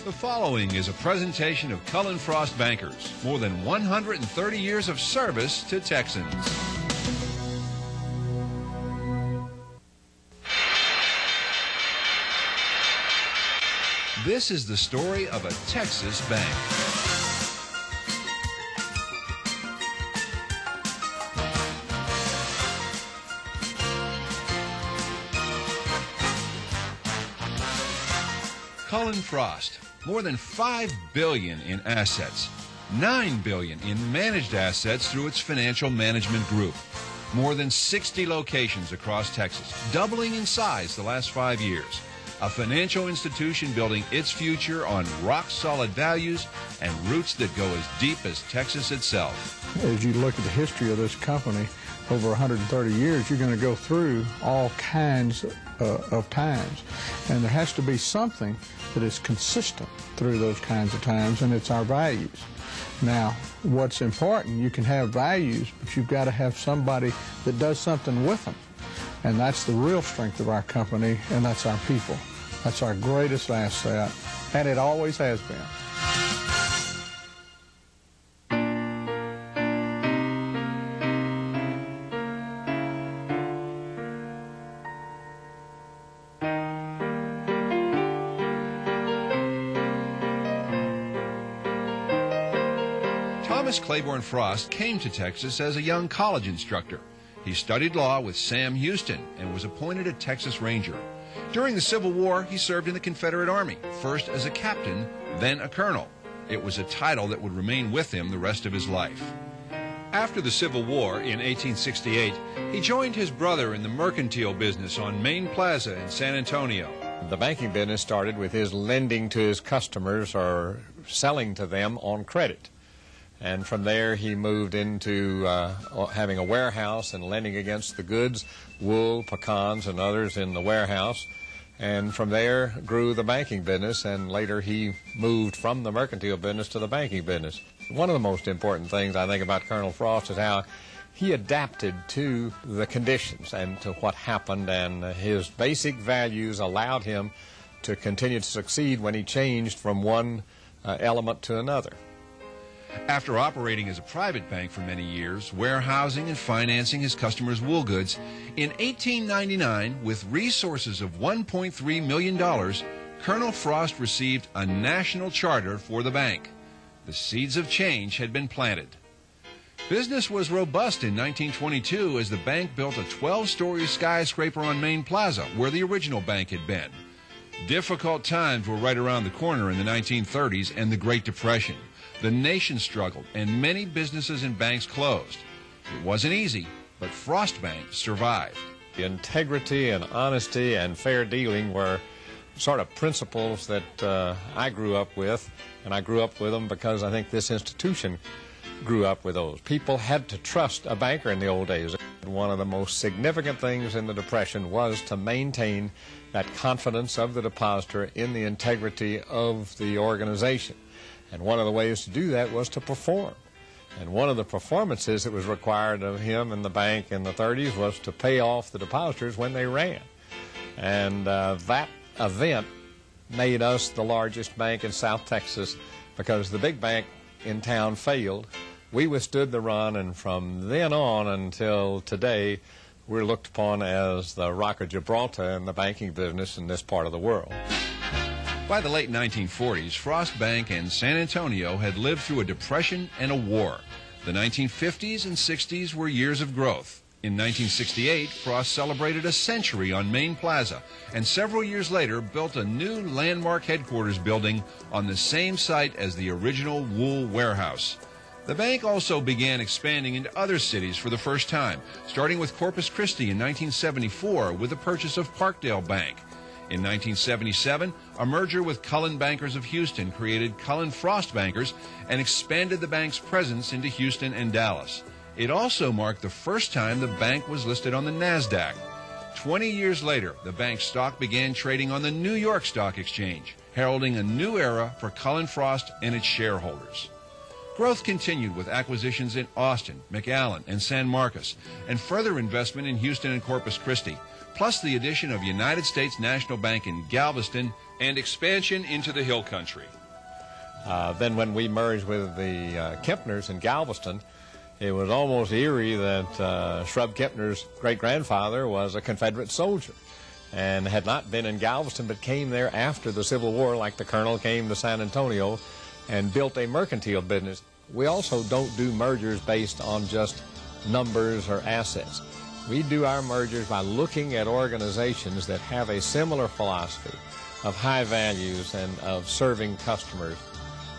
The following is a presentation of Cullen Frost Bankers, more than 130 years of service to Texans. This is the story of a Texas bank. Cullen Frost, more than $5 billion in assets, $9 billion in managed assets through its financial management group, more than 60 locations across Texas, doubling in size the last 5 years. A financial institution building its future on rock-solid values and roots that go as deep as Texas itself. As you look at the history of this company, over 130 years, you're going to go through all kinds of times. And there has to be something that is consistent through those kinds of times, and it's our values. Now, what's important, you can have values, but you've got to have somebody that does something with them. And that's the real strength of our company, and that's our people. That's our greatest asset, and it always has been. Thomas Claiborne Frost came to Texas as a young college instructor. He studied law with Sam Houston and was appointed a Texas Ranger. During the Civil War, he served in the Confederate Army, first as a captain, then a colonel. It was a title that would remain with him the rest of his life. After the Civil War in 1868, he joined his brother in the mercantile business on Main Plaza in San Antonio. The banking business started with his lending to his customers or selling to them on credit. And from there, he moved into having a warehouse and lending against the goods, wool, pecans, and others in the warehouse. And from there, grew the banking business, and later he moved from the mercantile business to the banking business. One of the most important things I think about Colonel Frost is how he adapted to the conditions and to what happened, and his basic values allowed him to continue to succeed when he changed from one element to another. After operating as a private bank for many years, warehousing and financing his customers' wool goods, in 1899, with resources of $1.3 million, Colonel Frost received a national charter for the bank. The seeds of change had been planted. Business was robust in 1922 as the bank built a 12-story skyscraper on Main Plaza, where the original bank had been. Difficult times were right around the corner in the 1930s and the Great Depression. The nation struggled, and many businesses and banks closed. It wasn't easy, but Frost Bank survived. Integrity and honesty and fair dealing were sort of principles that I grew up with, and I grew up with them because I think this institution grew up with those. People had to trust a banker in the old days. One of the most significant things in the Depression was to maintain that confidence of the depositor in the integrity of the organization. And one of the ways to do that was to perform. And one of the performances that was required of him in the bank in the 30s was to pay off the depositors when they ran. And that event made us the largest bank in South Texas because the big bank in town failed. We withstood the run, and from then on until today, we're looked upon as the Rock of Gibraltar in the banking business in this part of the world. By the late 1940s, Frost Bank and San Antonio had lived through a depression and a war. The 1950s and 60s were years of growth. In 1968, Frost celebrated a century on Main Plaza, and several years later built a new landmark headquarters building on the same site as the original wool warehouse. The bank also began expanding into other cities for the first time, starting with Corpus Christi in 1974 with the purchase of Parkdale Bank. In 1977, a merger with Cullen Bankers of Houston created Cullen Frost Bankers and expanded the bank's presence into Houston and Dallas. It also marked the first time the bank was listed on the NASDAQ. 20 years later, the bank's stock began trading on the New York Stock Exchange, heralding a new era for Cullen Frost and its shareholders. Growth continued with acquisitions in Austin, McAllen, and San Marcos, and further investment in Houston and Corpus Christi, plus the addition of United States National Bank in Galveston and expansion into the Hill Country. Then when we merged with the Kempners in Galveston, it was almost eerie that Shrub Kempner's great-grandfather was a Confederate soldier and had not been in Galveston but came there after the Civil War, like the Colonel came to San Antonio and built a mercantile business. We also don't do mergers based on just numbers or assets. We do our mergers by looking at organizations that have a similar philosophy of high values and of serving customers.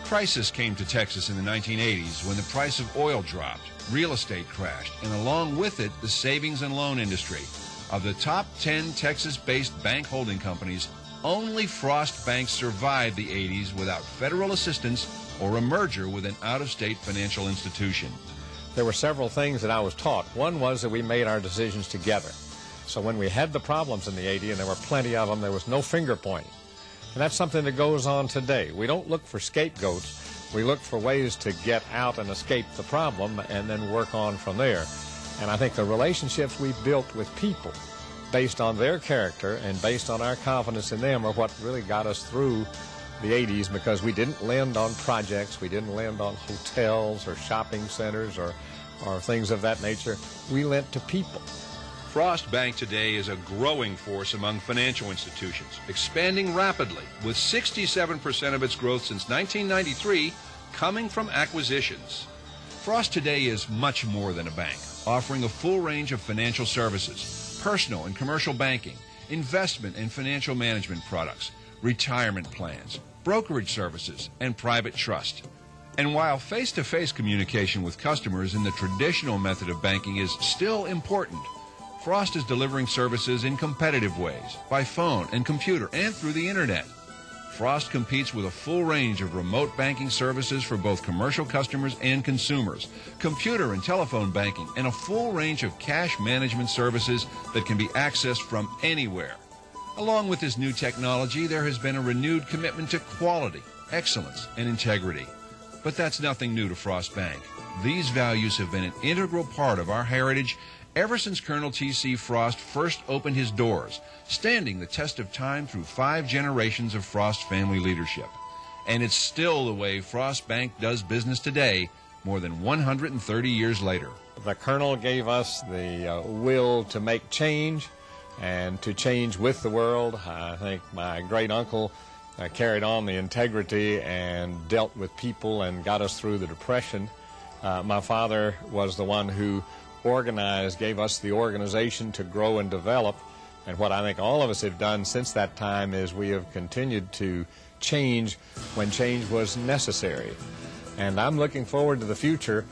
Crisis came to Texas in the 1980s when the price of oil dropped, real estate crashed, and along with it, the savings and loan industry. Of the top 10 Texas-based bank holding companies, only Frost Bank survived the 80s without federal assistance or a merger with an out-of-state financial institution. There were several things that I was taught. One was that we made our decisions together. So when we had the problems in the 80s, and there were plenty of them, there was no finger pointing. And that's something that goes on today. We don't look for scapegoats. We look for ways to get out and escape the problem and then work on from there. And I think the relationships we built with people based on their character and based on our confidence in them are what really got us through the 80s, because we didn't lend on projects, we didn't lend on hotels or shopping centers or things of that nature. We lent to people. Frost Bank today is a growing force among financial institutions, expanding rapidly, with 67% of its growth since 1993 coming from acquisitions. Frost today is much more than a bank, offering a full range of financial services, personal and commercial banking, investment and financial management products, retirement plans, brokerage services, and private trust. And while face-to-face communication with customers in the traditional method of banking is still important, Frost is delivering services in competitive ways, by phone and computer and through the internet. Frost competes with a full range of remote banking services for both commercial customers and consumers, computer and telephone banking, and a full range of cash management services that can be accessed from anywhere. Along with this new technology, there has been a renewed commitment to quality, excellence, and integrity. But that's nothing new to Frost Bank. These values have been an integral part of our heritage ever since Colonel T.C. Frost first opened his doors, standing the test of time through 5 generations of Frost family leadership. And it's still the way Frost Bank does business today, more than 130 years later. The Colonel gave us the will to make change and to change with the world. I think my great-uncle carried on the integrity and dealt with people and got us through the Depression. My father was the one who organized, gave us the organization to grow and develop. And what I think all of us have done since that time is we have continued to change when change was necessary. And I'm looking forward to the future,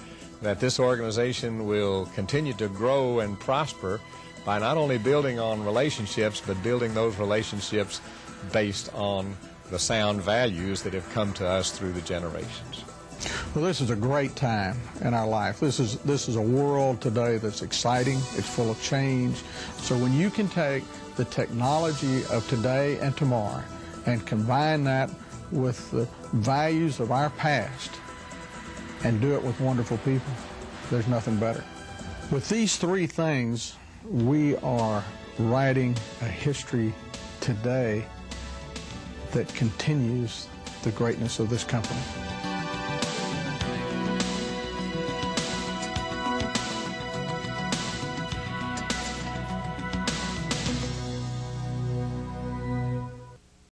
that this organization will continue to grow and prosper by not only building on relationships, but building those relationships based on the sound values that have come to us through the generations. Well, this is a great time in our life. This is a world today that's exciting. It's full of change. So when you can take the technology of today and tomorrow and combine that with the values of our past and do it with wonderful people, there's nothing better. With these 3 things, we are writing a history today that continues the greatness of this company.